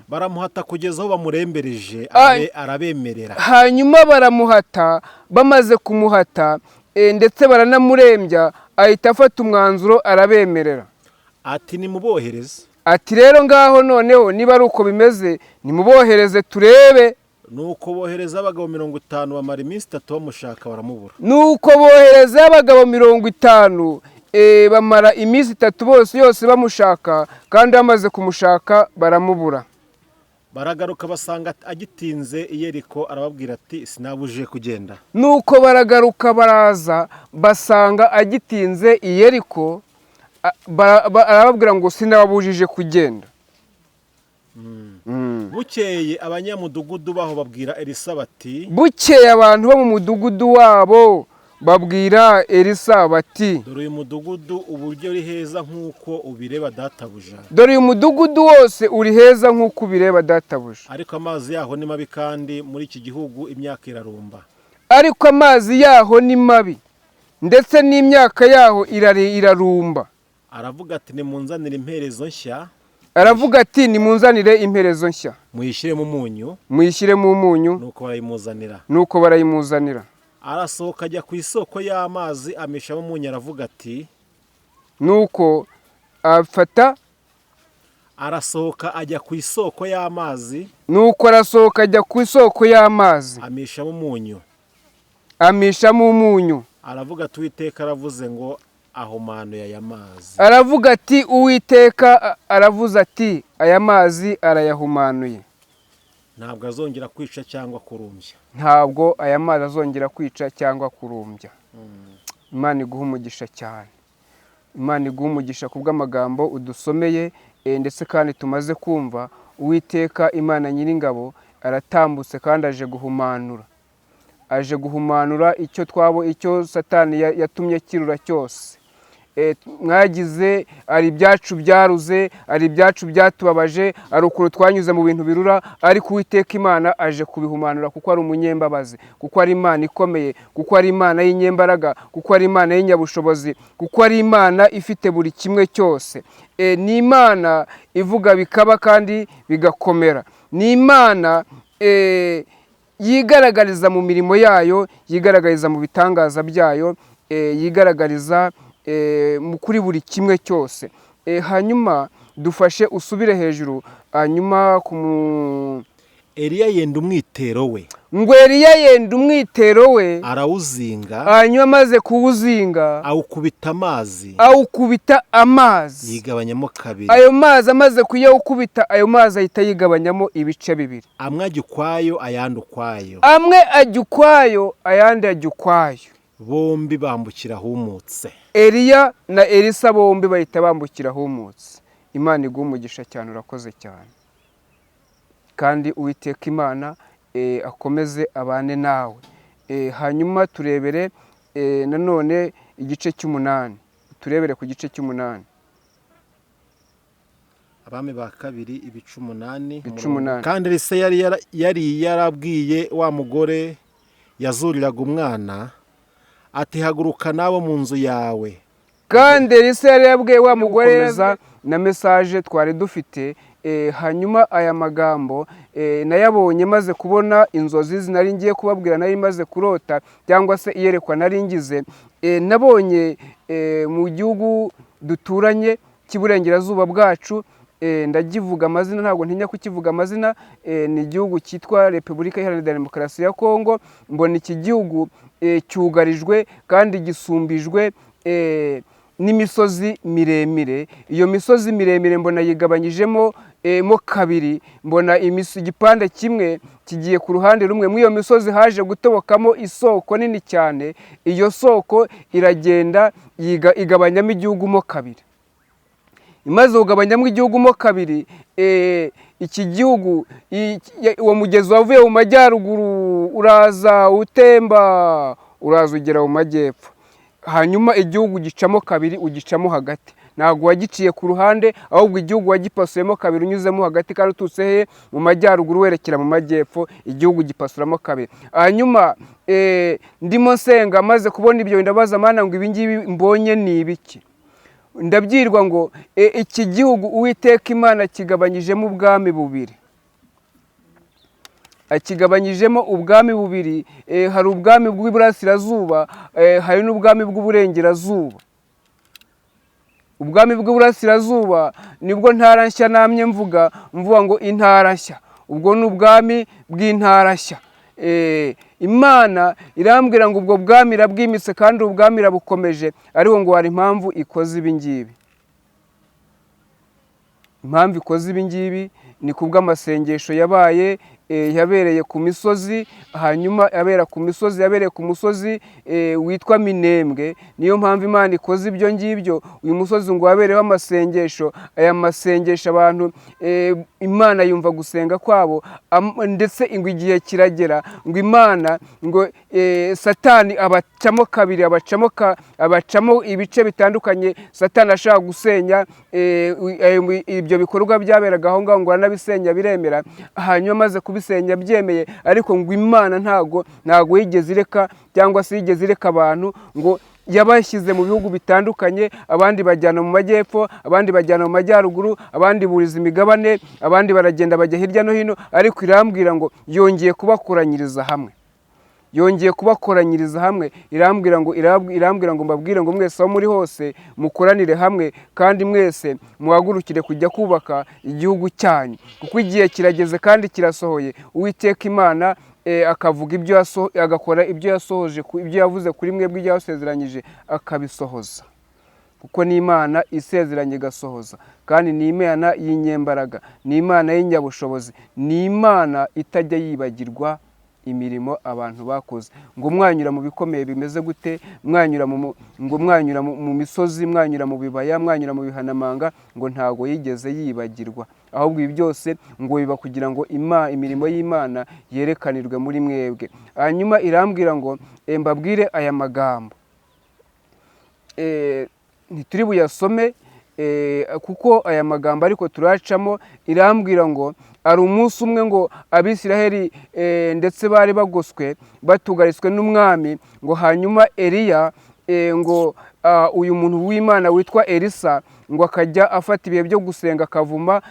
baramuhata kugeza aho bamurembereje, arabemerera. Hanyuma baramuhata, bamaze kumuhata ndetse baranamurembya, ahita afata umwanzuro arabemerera ati nimubohereze. Ati rero ngaho noneho niba ari uko bimeze nimubohereze turebe. Nuko bohereza abagabo 50 bamara iminsi 3 bamushaka baramubura. Nuko bohereza abagabo 50 bamara iminsi 3 bose yose bamushaka, kandi bamaze kumushaka baramubura. Baragaruka basanga agitinze i Yeriko, arababwira ati sinabuje kugenda. Nuko baragaruka baraza basanga agitinze i Yeriko, arababwira ngo sinababujije kugenda. Bukeye abanyamudugudu baho babwira Elisa bati, bukeye abantu bo mu mudugudu wabo babwira Elisa bati, dore uyu mudugudu uburyo uri heza nk'uko ubireba databuja. Dore uyu mudugudu wose uri heza nk'uko ubireba databuja. Ariko amazi yaho ni mabi, kandi muri iki gihugu imyaka irarumba. Ariko amazi yaho ni mabi ndetse n'imyaka yaho irarumba. Aravuga ati nimunzanire imperezo nshya. Aravuga ati nimunzanire imperezo nshya. Muyishyiremo umunyu. Muyishyiremo umunyu. Nuko barayimuzanira. Nuko barayimuzanira. Arasohoka ajya ku isoko y'amazi amishamo umunyu, aravuga ati. Nuko afata. Arasohoka ajya ku isoko y'amazi. Nuko arasohoka ajya ku isoko y'amazi. Amishamo umunyu. Amishamo umunyu. Aravuga ati Uwiteka aravuze ngo ahumanuye aya mazi. Aravuga ati Uwiteka aravuze ati aya mazi arayahumanuye. Ntabwo azongera kwica cyangwa kurumbya. Ntabwo aya mazi azongera kwica cyangwa kurumbya. Imana iguha umugisha cyane. Imana iguha umugisha kubw'amagambo udusomeye ndetse kandi tumaze kumva. Uwiteka Imana Nyiringabo aratambutse kandi aje guhumanura. Aje guhumanura icyo Satani yatumye kirura cyose. Mwagize ari ibyacu byaruze, ari ibyacu byatubabaje, ari ukuru twanyuze mu bintu birura, ariko Uwiteka Imana aje kubihumanura kuko ari umunyembaraga, kuko ari Imana ikomeye, kuko ari Imana y'inyembaraga, kuko ari Imana y'inyabushobozi, kuko ari Imana ifite buri kimwe cyose. Ni Imana ivuga bikaba kandi bigakomera. Ni Imana yigaragariza mu mirimo yayo, yigaragariza mu bitangaza byayo, yigaragariza kuri buri kimwe cyose. Hanyuma dufashe usubire hejuru. Hanyuma Eliya yenda umwitero we. Ngo Eliya yenda umwitero we arawuzinga. Hanyuma amaze kuwuzinga awukubita amazi. Awukubita amazi. Yigabanyamo kabiri. Ayo mazi amaze kuyawukubita, ayo mazi ahita yigabanyamo ibice bibiri. Amwe ajya ukwayo, ayandi ukwayo. Amwe ajya ukwayo, ayandi ajya ukwayo. Bombi bambukira humutse. Eliya na Elisa bombi bahita bambukira humutse. Imana iguha umugisha cyane, urakoze cyane. Kandi Uwiteka Imana akomeze abane nawe. Hanyuma turebere nanone igice cy'umunani. Turebere ku gice cy'umunani. Abami ba kabiri ibice 8. Kandi Elisa yari yarabwiye wa mugore yazuriraga umwana ati haguruka nabo mu nzu yawe. Kandi Elisa yari yabwiye wa mugore na message twari dufite. Hanyuma aya magambo nayabonye maze kubona inzozi zinari ngiye kubabwira, nari maze kurota cyangwa se iyerekwa nari ngize. Nabonye mu gihugu duturanye cy'iburengerazuba bwacu, ndagivuga amazina, ntabwo ntinya kukivuga amazina. Ni igihugu cyitwa Repubulika Iharanira Demokarasi ya Kongo. Mbona iki gihugu cyugarijwe kandi gisumbijwe n'imisozi miremire. Iyo misozi miremire mbona yigabanyijemo mo kabiri. Mbona igipande kimwe kigiye ku ruhande rumwe. Muri iyo misozi haje gutobokamo isoko nini cyane. Iyo soko iragenda igabanyamo igihugu mo kabiri. Imaze kugabanyamo igihugu mo kabiri, iki gihugu, uwo mugezi wavuye mu majyaruguru uraza utemba, uraza ugera mu majyepfo. Hanyuma igihugu gicamo kabiri, ugicamo hagati. ntabwo wagiciye ku ruhande, ahubwo igihugu wagipasuyemo kabiri unyuzemo hagati kandi uturutse he mu majyaruguru werekera mu majyepfo, igihugu gipasuramo kabiri. Hanyuma ndimo nsenga maze kubona ibyo ndabaza Mana ngo ibi ngibi mbonye ni ibiki? Ndabyirwa ngo iki gihugu Uwiteka Imana kigabanyijemo ubwami bubiri. Akigabanyijemo ubwami bubiri, hari ubwami bw'iburasirazuba, hari n'ubwami bw'uburengerazuba. Ubwami bw'iburasirazuba nibwo ntara nshya namye mvuga ngo intara nshya, ubwo ni ubwami bw'intara nshya. Imana irambwira ngo ubwo bwami irabwimitse kandi ubwami irabukomeje, ariko ngo hari impamvu ikoze ibi ngibi. Impamvu ikoze ibi ngibi ni kubw'amasengesho yabereye ku misozi, hanyuma yabereye ku musozi witwa Minembwe. Niyo mpamvu Imana ikoze ibyo ngibyo. Uyu musozi ngo wabereyeho amasengesho, aya masengesho abantu Imana yumva gusenga kwabo, ndetse ngo igihe kiragera ngo Imana ngo Satani abacamo kabiri, abacamo ibice bitandukanye. Satani ashaka gusenya ibyo bikorwa byaberaga aho ngaho, ngo aranabisenya biremera, hanyuma maze kubisenya byemeye, ariko ngo Imana ntago yigeze ireka, cyangwa se yigeze ireka abantu, ngo yabashyize mu bihugu bitandukanye, abandi bajyana mu majyepfo, abandi bajyana mu majyaruguru, abandi buriza imigabane, abandi baragenda bajya hirya no hino, ariko irambwira ngo yongeye kubakoranyiriza hamwe. Yongeye kubakoranyiriza hamwe, irambwira ngo mbabwire ngo mwese aho muri hose mukoranire hamwe, kandi mwese muhagurukire kujya kubaka igihugu cyanyu, kuko igihe kirageze kandi kirasohoye. Uwiteka Imana akavuga agakora ibyo yasohoje, ibyo yavuze kuri mwebwe, ibyo yasezeranyije akabisohoza, kuko ni Imana isezeranye igasohoza, kandi ni Imana y'inyembaraga, ni Imana y'inyabushobozi, ni Imana itajya yibagirwa imirimo abantu bakoze. Ngo mwanyura mu bikomeye bimeze gute, mwanyura mu misozi, mwanyura mu bibaya, mwanyura mu bihanamanga, ngo ntago yigeze yibagirwa, ahubwo ibi byose ngo biba kugira ngo imirimo y'Imana yerekanirwe muri mwebwe. Hanyuma irambwira ngo mbabwire aya magambo, ntituri buyasome kuko aya magambo ariko turacamo. Irambwira ngo ari umunsi umwe ngo Abisiraheli ndetse bari bagoswe batugaritswe n'umwami, ngo hanyuma Eliya ngo uyu muntu w'Imana witwa Elisa ngo akajya afata ibihe byo gusenga akavuma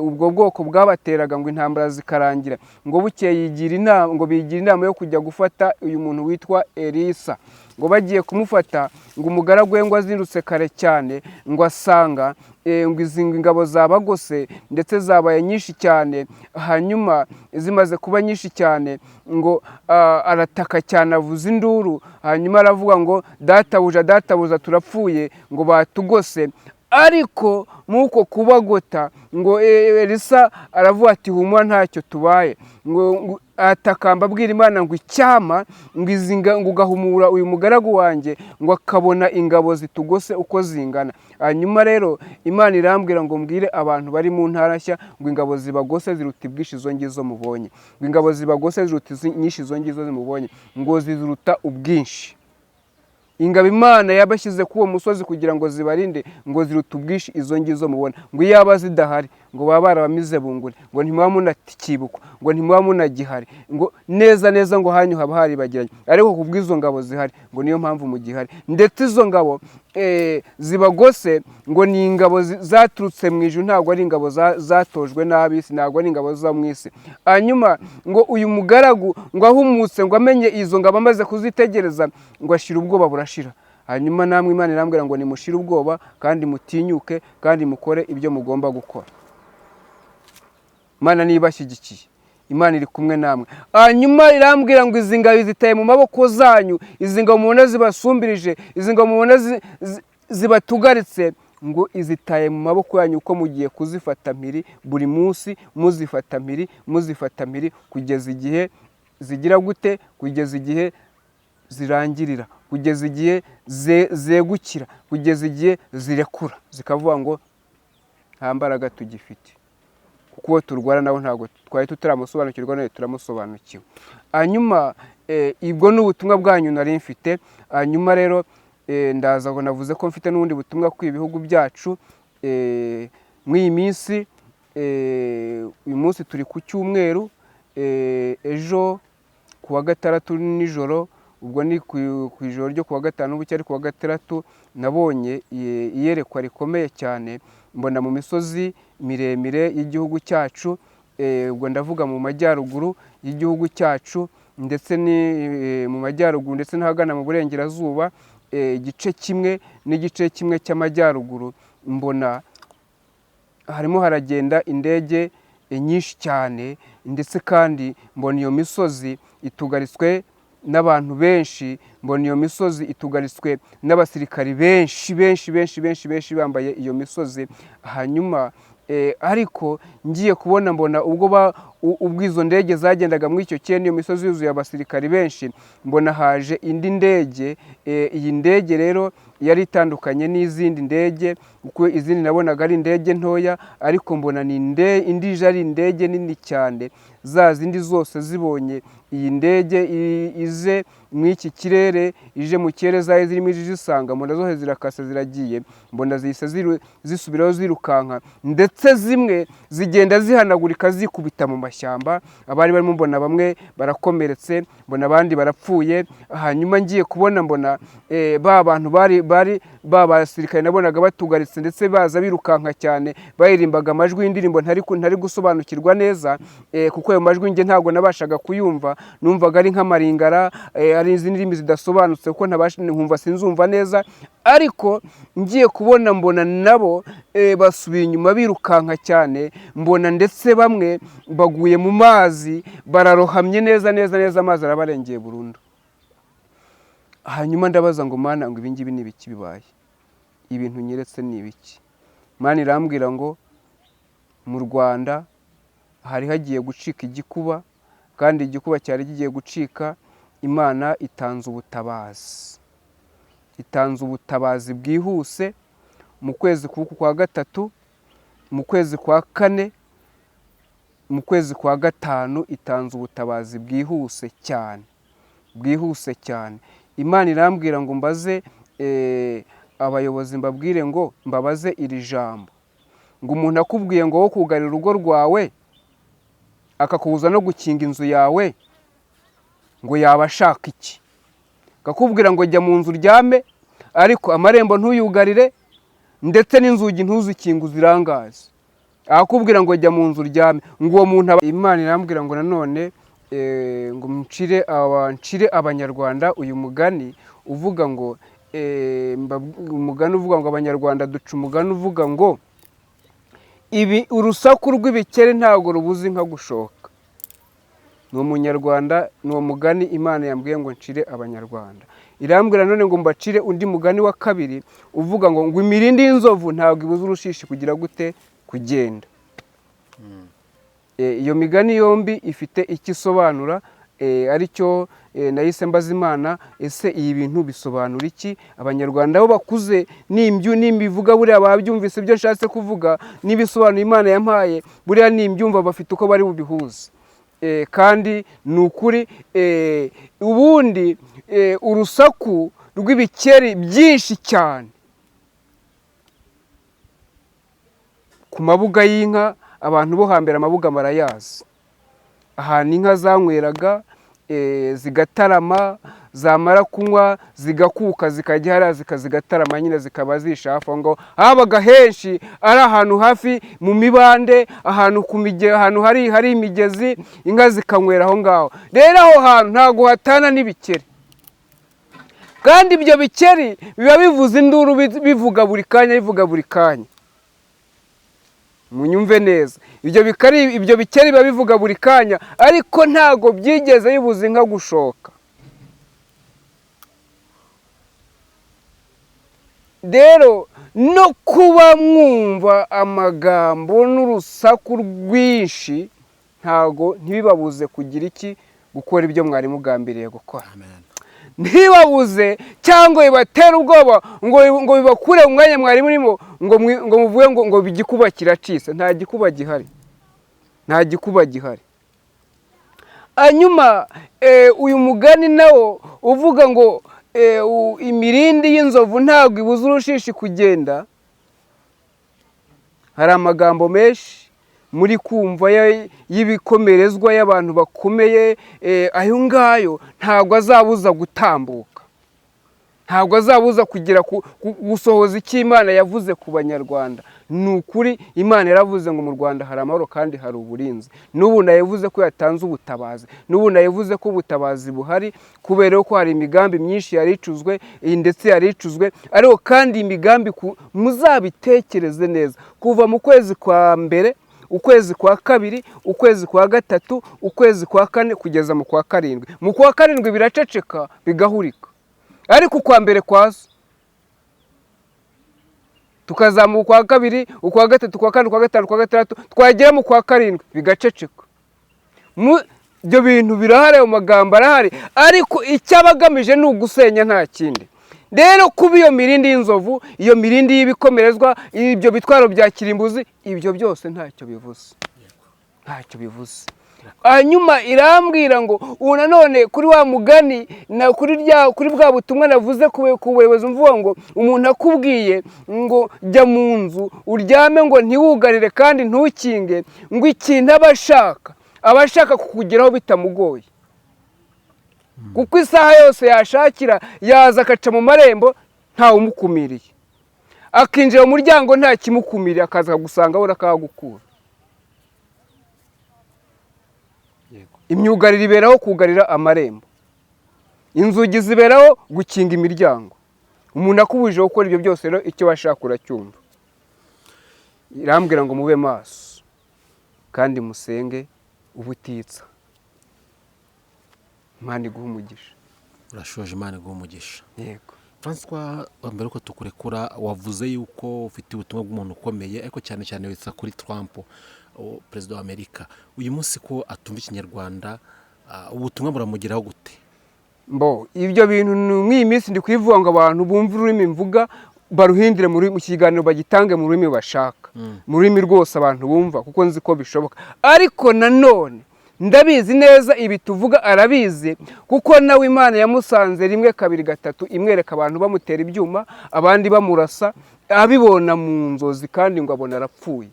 ubwo bwoko bwabateraga, ngo intambara zikarangira. Ngo bukeye bigira inama yo kujya gufata uyu muntu witwa Elisa. Ngo bagiye kumufata, ngo umugaragu we ngo azindutse kare cyane, ngo asanga ngo izi ngabo zabagose ndetse zabaye nyinshi cyane. Hanyuma zimaze kuba nyinshi cyane, ngo arataka cyane, avuza induru, hanyuma aravuga ngo databuja turapfuye, ngo batugose. Ariko muko kubagota, ngo Elisa aravuga ati humura ntacyo tubaye. Ngo atakamba abwira Imana ngo icyama ngo ugahumura uyu mugaragu wanjye, ngo akabona ingabo zitugose uko zingana. Hanyuma rero Imana irambwira ngo mbwire abantu bari mu ntara nshya ngo ingabo zibagose ziruta ubwinshi izo ngizo mubonye. Ngo ingabo zibagose ziruta nyinshi izo ngizo mubonye, ngo ziruta ubwinshi. Ingabo Imana yabashyize ku uwo musozi kugira ngo zibarinde, ngo ziruta ubwinshi izo ngizo mubona. Ngo iyaba zidahari, ngo baba barabamize bunguri, ngo ntimuba munakibukwa, ngo ntimuba munagihari, ngo neza ngo hanyu haba haribagiranye. Ariko kubw'izo ngabo zihari, ngo niyo mpamvu mugihari. Ndetse izo ngabo zibagose ngo ni ingabo zaturutse mu ijuru, ntabwo ari ingabo zatojwe n'ab'isi, ntabwo ari ingabo zo mu isi. Hanyuma ngo uyu mugaragu ngo ahumutse, ngo amenye izo ngabo, amaze kuzitegereza, ngo ashira ubwoba burashira. Hanyuma namwe Imana irambwira ngo nimushire ubwoba kandi mutinyuke kandi mukore ibyo mugomba gukora. Imana nibashyigikiye, Imana iri kumwe namwe. Hanyuma irambwira ngo izi ngabo zitaye mu maboko zanyu, izi ngabo mubona zibasumbirije, izi ngabo mubona zibatugaritse, ngo izitaye mu maboko yanyu, uko mugiye kuzifata mpiri buri munsi, muzifata mpiri kugeza igihe zigira gute, kugeza igihe zirangirira, kugeza igihe zegukira, kugeza igihe zirekura, zikavuga ngo nta mbaraga tugifite. Kuko turwara nawe ntabwo twari tutaramusobanukirwa, nawe turamusobanukiwe. Hanyuma ibwo n'ubutumwa bwanyu nari mfite. Hanyuma rero ndaza ngo navuze ko mfite n'ubundi butumwa ku ibihugu byacu mw'iyi minsi. Uyu munsi turi ku cyumweru, ejo ku wa gatandatu nijoro, ubwo ni ku ijoro ryo ku wa gatanu bucya ari ku wa gatandatu, nabonye iyerekwa rikomeye cyane, mbona mu misozi miremire y'igihugu cyacu, ubwo ndavuga mu majyaruguru y'igihugu cyacu ndetse mu majyaruguru ndetse n'ahagana mu burengerazuba, igice kimwe n'igice kimwe cy'amajyaruguru, mbona harimo haragenda indege nyinshi cyane, ndetse kandi mbona iyo misozi itugaritswe n'abantu benshi, mbona iyo misozi itugaritswe n'abasirikari benshi bambaye iyo misozi. Hanyuma ariko ngiye kubona mbona ubwo izo ndege zagendaga muri icyo kirere, iyo misozi yuzuye abasirikari benshi, mbona haje indi ndege. Iyi ndege rero yari itandukanye n'izindi ndege, kuko izindi nabonaga ari indege ntoya, ariko mbona indi ije ari indege nini cyane. Za zindi zose zibonye iyi ndege ize muri iki kirere, ije mu kirere zayo zirimo zisanga, mbona zose zirakase ziragiye, mbona zihise zisubiraho zirukanka, ndetse zimwe zigenda zihanagurika zikubita mu mashyamba. Abari barimo mbona bamwe barakomeretse, mbona abandi barapfuye. Hanyuma ngiye kubona mbona ba bantu ba basirikare nabonaga batugaritse, ndetse baza birukanka cyane, baririmbaga amajwi y'indirimbo ntari gusobanukirwa neza, kuko ayo majwi nge ntabwo nabashaga kuyumva, numvaga ari nk'amaringara, ari izindi ndimi zidasobanutse, kuko nkumva sinzumva neza. Ariko ngiye kubona mbona nabo basubiye inyuma birukanka cyane, mbona ndetse bamwe baguye mu mazi, bararohamye neza, amazi arabarengeye burundu. Hanyuma ndabaza ngo Mana, ngo ibingibi ni ibiki bibaye? Ibintu nyeretse ni ibiki? Mana irambwira ngo mu Rwanda hari hagiye gucika igikuba, kandi igikuba cyari kigiye gucika. Imana itanze ubutabazi, bwihuse mu kwezi kwa gatatu, mu kwezi kwa kane, mu kwezi kwa gatanu, itanze ubutabazi bwihuse cyane. Imana irambwira ngo mbaze abayobozi, mbabwire ngo mbabaze iri jambo, ngo umuntu akubwiye ngo wo kugarira urugo rwawe, akakubuza no gukinga inzu yawe, ngo yaba ashaka iki? Akakubwira ngo jya mu nzu uryame, ariko amarembo ntuyugarire, ndetse n'inzugi ntuzikinge uzirangaze. Akakubwira ngo jya mu nzu uryame, ngo uwo muntu. Imana irambwira ngo nanone ngo ncire Abanyarwanda uyu mugani uvuga ngo Abanyarwanda duca umugani uvuga ngo urusaku rw'ibikeri ntabwo rubuze inka gushoka. Ni Umunyarwanda, ni uwo mugani Imana yambwiye ngo ncire Abanyarwanda. Irambwira none ngo mbacire undi mugani wa kabiri uvuga ngo imirindi y'inzovu ntabwo ibuza urushishi kugira gute? Kugenda. Iyo migani yombi ifite icyo isobanura, aricyo nahise mbaza Imana, ese iyi bintu bisobanura iki? Abanyarwanda bo bakuze nimbivuga buriya babyumvise ibyo nshatse kuvuga, n'ibisobanuro Imana yampaye buriya nimbyumva bafite uko bari bubihuze. Kandi ni ukuri, ubundi urusaku rw'ibikeri byinshi cyane ku mabuga y'inka, abantu bo hambere amabuga barayazi, ahantu inka zanyweraga zigatarama, zamara kunywa zigakuka zikajya hariya zigatarama, nyine zikaba zisha hafi aho ngaho. Habaga henshi ari ahantu hafi mu mibande, ahantu hari imigezi, inka zikanywera aho ngaho. Rero aho hantu ntabwo hatana n'ibikeri, kandi ibyo bikeri biba bivuza induru, bivuga buri kanya. Munyumve neza, ibyo bikeri biba bivuga buri kanya, ariko ntabwo byigeze bibuza inka gushoka. Rero no kuba mwumva amagambo n'urusaku rwinshi, ntabwo ntibibabuze kugira iki? Gukora ibyo mwari mugambiriye gukora. Ntibabuze cyangwa bibatera ubwoba ngo bibakure mu mwanya mwari murimo, ngo muvuge ngo igikuba kiracitse. Nta gikuba gihari. Hanyuma uyu mugani nawo uvuga ngo imirindi y'inzovu ntabwo ibuza urushishi kugenda. Hari amagambo menshi muri kumva y'ibikomerezwa y'abantu bakomeye, ayo ngayo ntabwo azabuza gutambuka, ntabwo azabuza kugera gusohoza icyo Imana yavuze ku banyarwanda. Ni ukuri Imana yaravuze ngo mu Rwanda hari amahoro kandi hari uburinzi. N'ubu nayivuze ko yatanze ubutabazi, n'ubu nayivuze ko ubutabazi buhari, kubera ko hari imigambi myinshi yaricuzwe ndetse yaricuzwe. Ariko kandi imigambi muzabitekereze neza, kuva mu kwezi kwa mbere, ukwezi kwa kabiri, ukwezi kwa gatatu, ukwezi kwa kane kugeza mu kwa karindwi. Mu kwa karindwi biraceceka bigahurika, ariko ukwa mbere kwazo tukazamuka ukwa kabiri, ukwa gatatu, ukwa kane, ukwa gatanu, ukwa gatandatu, twagera mu kwa karindwi bigaceceka. Ibyo bintu birahari, ayo magambo arahari, ariko icyo aba agamije ni ugusenya, nta kindi. Rero kuba iyo mirindi y'inzovu, iyo mirindi y'ibikomerezwa, ibyo bitwaro bya kirimbuzi, ibyo byose ntacyo bivuze, ntacyo bivuze. Hanyuma irambwira ngo ubu nanone kuri wa mugani na kuri bwa butumwa navuze ku buyobozi, mvuga ngo umuntu akubwiye ngo jya mu nzu uryame, ngo ntiwugarire kandi ntukinge, ngo ikintu aba ashaka kukugeraho bitamugoye, kuko isaha yose yashakira yaza akaca mu marembo ntawe umukumiriye, akinjira mu muryango nta kimukumiriye, akaza akagusanga abona akahagukura. Imyugariro iberaho kugarira amarembo, inzugi ziberaho gukinga imiryango. Umuntu akubujije gukora ibyo byose, rero icyo bashaka uracyumva. Irambwira ngo mube maso kandi musenge ubutitsa. Imana iguha umugisha. Urashoje, Imana iguha umugisha. Yego. François, mbere ko tukurekura, wavuze yuko ufite ubutumwa bw'umuntu ukomeye, ariko cyane cyane witsa kuri Trump, perezida wa Amerika. Uyu munsi ko atumva Ikinyarwanda, ubutumwa buramugeraho gute? Ibyo bintu mw'iyi minsi ndi kwivuga ngo abantu bumve ururimi mvuga baruhindire mu kiganiro, bagitange mu rurimi bashaka, mu rurimi rwose abantu bumva, kuko nzi ko bishoboka. Ariko nanone ndabizi neza ibi tuvuga arabizi, kuko nawe Imana yamusanze rimwe kabiri gatatu imwereka abantu bamutera ibyuma, abandi bamurasa, abibona mu nzozi, kandi ngo abona arapfuye.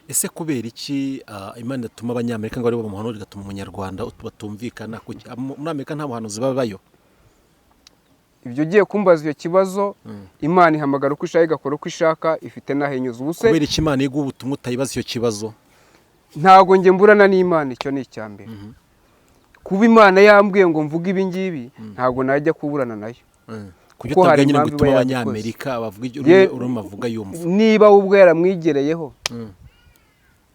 Ese kubera iki Imana ituma Abanyamerika ngo aribo bamuhanura, igatuma Umunyarwanda batumvikana? Muri Amerika nta buhanuzi babayo? Ibyo ugiye kumbaza icyo kibazo, Imana ihamagara uko ishaka, igakora uko ishaka, ifite n'aho inyuze. Ubuse kubera iki Imana iguha ubutumwa utayibaza icyo kibazo? Ntabwo njye mburana n'Imana, icyo ni icya mbere. Kuba Imana yambwiye ngo mvuge ibi ngibi, ntabwo najya kuburana nayo. Kuko hari impamvu gutuma Abanyamerika bavuga ururimi bavuga yumva. Niba ubwo yaramwigereyeho,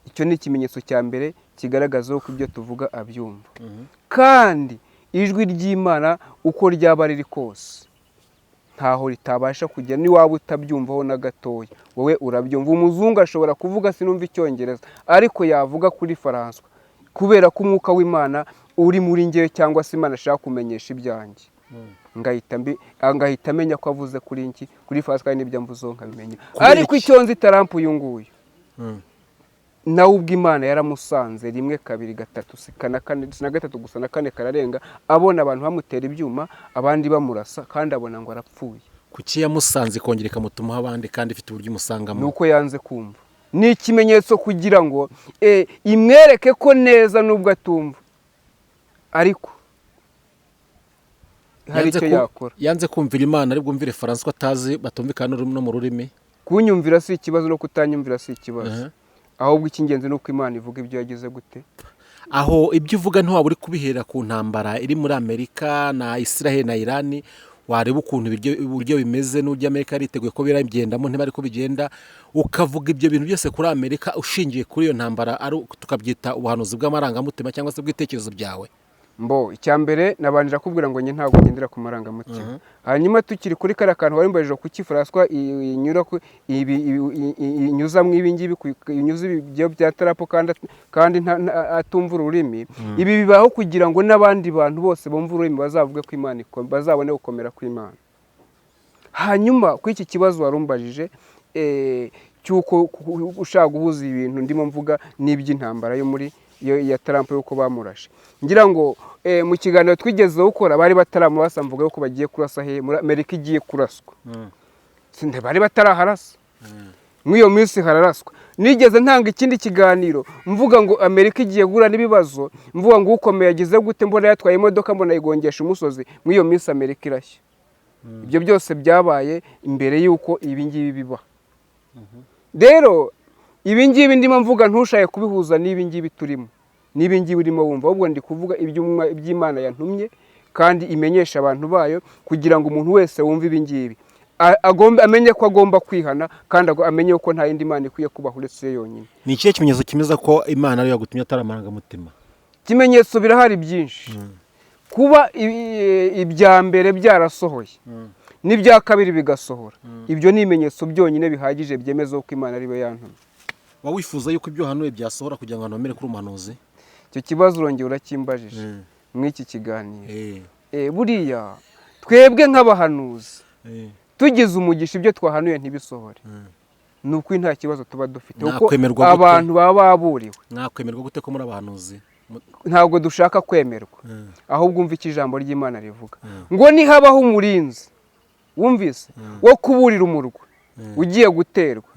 icyo ni ikimenyetso cya mbere kigaragaza ko ibyo tuvuga abyumva. Kandi ijwi ry'Imana uko ryaba riri kose ntaho ritabasha kujya, ni waba utabyumvaho na gatoya, wowe urabyumva. Umuzungu ashobora kuvuga sinumva Icyongereza, ariko yavuga kuri François, kubera ko umwuka w'Imana uri muri njyewe, cyangwa se Imana ashaka kumenyesha ibyanjye, ngahita amenya ko avuze kuri François, n'ibyo amvuzeho nkabimenya. Ariko icyo nzi Trump uyu nguyu, nawe ubwo Imana yaramusanze rimwe kabiri gatatu, na gatatu gusa, na kane kararenga, abona abantu bamutera ibyuma, abandi bamurasa, kandi abona ngo arapfuye. Kuki yamusanze ikongera ikamutumaho abandi kandi ifite uburyo imusangamo? Nuko yanze kumva. Ni ikimenyetso kugira ngo imwereke ko neza nubwo atumva, ariko hari icyo yakora. Yanze kumvira Imana, aribwo mvire François atazi, batumvikana no mu rurimi. Kunyumvira si ikibazo, no kutanyumvira si ikibazo, ahubwo icy'ingenzi ni uko Imana ivuga ibyo yagize gute. Aho ibyo uvuga ntiwaba uri kubihera ku ntambara iri muri Amerika na Israel na Iran, wareba ukuntu uburyo bimeze, n'uburyo Amerika yariteguye ko biragendamo ntibari ko bigenda, ukavuga ibyo bintu byose kuri Amerika ushingiye kuri iyo ntambara, tukabyita ubuhanuzi bw'amarangamutima cyangwa se bw'ibitekerezo byawe? Icya mbere nabanje kubwira ngo njye ntabwo ngendera ku marangamutima. Hanyuma tukiri kuri kariya kantu wari mbajije kuki François inyuza mu ibi ngibi, inyuza ibyo bya tarapo kandi atumva ururimi. Ibi bibaho kugira ngo n'abandi bantu bose bumva ururimi bazavuge ko Imana bazabone gukomera kw'Imana. Hanyuma kuri iki kibazo warumbajije cyuko ushaka guhuza ibintu ndimo mvuga n'iby'intambara yo muri ya Trump yuko bamurashe. Ngira ngo mu kiganiro twigezeho gukora bari bataramubasa mvuga yuko bagiye kurasa muri Amerika igiye kuraswa. Sinde bari bataraharasa. Mw'iyo minsi hararaswa. Nigeze ntanga ikindi kiganiro mvuga ngo Amerika igiye gura n'ibibazo, mvuga ngo ukomeye yagize gute, mbona yatwaye imodoka mbona igongesha umusozi. Mw'iyo minsi Amerika irashya. Ibyo byose byabaye imbere yuko ibi ngibi biba. Rero ibi ngibi ndimo mvuga ntushaye kubihuza n'ibi ngibi turimo. N'ibi ngibi urimo wumva, ahubwo ndi kuvuga iby'Imana yantumye kandi imenyesha abantu bayo kugira ngo umuntu wese wumve ibi ngibi amenye ko agomba kwihana kandi amenye ko nta yindi Mana ikwiye kubaho uretse yonyine. Ni ikihe kimenyetso kimeza ko Imana ariyo yagutumye atari amarangamutima? Ikimenyetso birahari byinshi. Kuba ibya mbere byarasohoye n'ibya kabiri bigasohora, ibyo ni ibimenyetso byonyine bihagije byemeza ko Imana ariyo yantumye. Wa wifuza yuko ibyo hanuye byasohora kugira ngo abantu bamere kuri umuhanuzi? Icyo kibazo urongera urakimbajije mw'iki kiganiro. Buriya twebwe nk'abahanuzi tugize umugisha ibyo twahanuye ntibisohore, ni ukuri nta kibazo tuba dufite kuko abantu baba baburiwe. Mwakwemerwa gute ko muri abahanuzi? Ntabwo dushaka kwemerwa, ahubwo umva icyo ijambo ry'Imana rivuga ngo nihabaho umurinzi, wumvise, wo kuburira umurwa ugiye guterwa,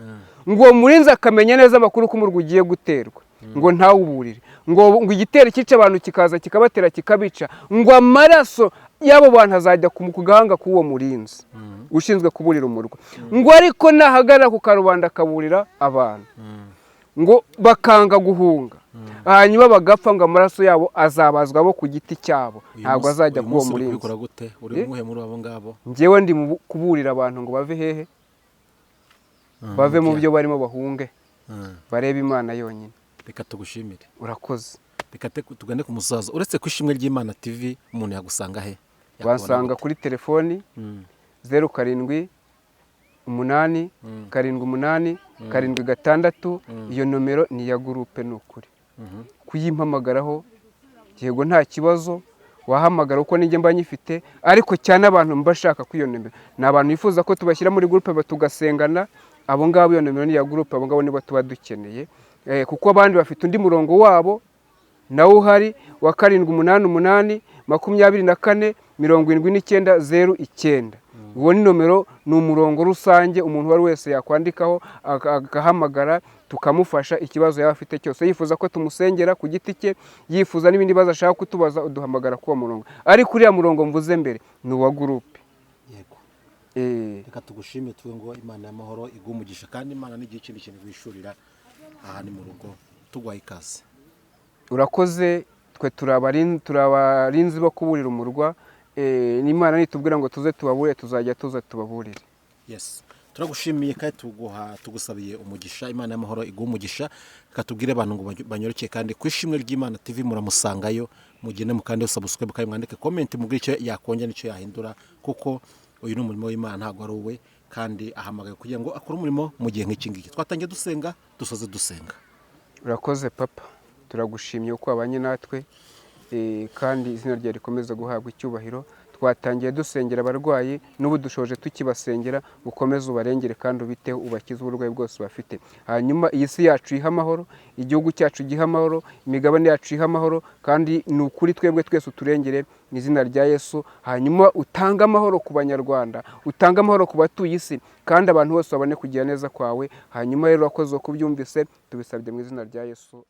ngo uwo murinzi akamenya neza amakuru ko umurwa ugiye guterwa, ngo ntawuburire, ngo igitero cyica abantu kikaza kikabatera kikabica, ngo amaraso y'abo bantu azajya ku gahanga k'uwo murinzi ushinzwe kuburira umurwa, ngo ariko nahagarara ku karubanda akaburira abantu, ngo bakanga guhunga, hanyuma bagapfa, ngo amaraso yabo azabazwa abo ku giti cyabo, ntabwo azajya k'uwo murinzi. Uri umuhe muri abo ngabo? Njyewe ndi kuburira abantu ngo bave hehe, bave mu byo barimo bahunge, barebe Imana yonyine. Reka tugushimire. Urakoze. Reka tugane ku musaza. Uretse ku Ishimwe ry'Imana TV umuntu yagusanga he? Wasanga kuri telefoni 07 8 78 76. Iyo nomero ni ya groupe n'ukuri. Kuyimpamagaraho yego nta kibazo, wahamagara uko ninjye mba nyifite, ariko cyane abantu mbashaka kwiyo nomero ni abantu bifuza ko tubashyira muri groupe batugasengana, abo ngabo iyo nomero ni ya groupe, abo ngabo nibo tuba dukeneye. Kuko abandi bafite undi murongo wabo nawo uhari wa 788 24 79 09. Uwo ni nomero, ni umurongo rusange umuntu wari wese yakwandikaho agahamagara tukamufasha ikibazo yaba afite cyose. Yifuza ko tumusengera ku giti cye, yifuza n'ibindi baza ashaka kutubaza, uduhamagara ku murongo. Ariko uriya murongo mvuze mbere ni uwa groupe. Yego. Reka tugushimire tuwe ngo Imana y'amahoro igumugisha kandi Imana n'igihe kindi kintu bishurira aha ni mu rugo tugwaye ikaze. Urakoze. Twe turabarinzi bo kuburira umurwa, n'Imana nitubwira ngo tuze tubaburire tuzajya tuza tubaburire. Yes. Turagushimiye kandi tugusabiye umugisha, Imana y'amahoro igumugisha. Katubwire abantu ngo banyoreke kandi ku Ishimwe ry'Imana TV muramusangayo, mugende mu kandi subscribe kandi mwandike comment mugire icyo yakongera n'icyo yahindura, kuko uyu ni umurimo w'Imana ntabwo ari uwe, kandi ahamagaye kugira ngo akore umurimo mu gihe nk'iki ngiki. Twatangiye dusenga, dusoze dusenga. Urakoze papa, turagushimiye uko abanye natwe, kandi izina ryawe rikomeza guhabwa icyubahiro. Twatangiye dusengera abarwayi, n'ubu dushoje tukibasengera, ukomeze ubarengere kandi ubiteho, ubakize uburwayi bwose bafite. Hanyuma iyi si yacu iha amahoro, igihugu cyacu giha amahoro, imigabane yacu iha amahoro, kandi ni ukuri twebwe twese uturengere mu izina rya Yesu. Hanyuma utanga amahoro ku Banyarwanda, utanga amahoro ku batuye isi, kandi abantu bose babone kugira neza kwawe. Hanyuma rero urakoze kubyumvise, tubisabye mu izina rya Yesu.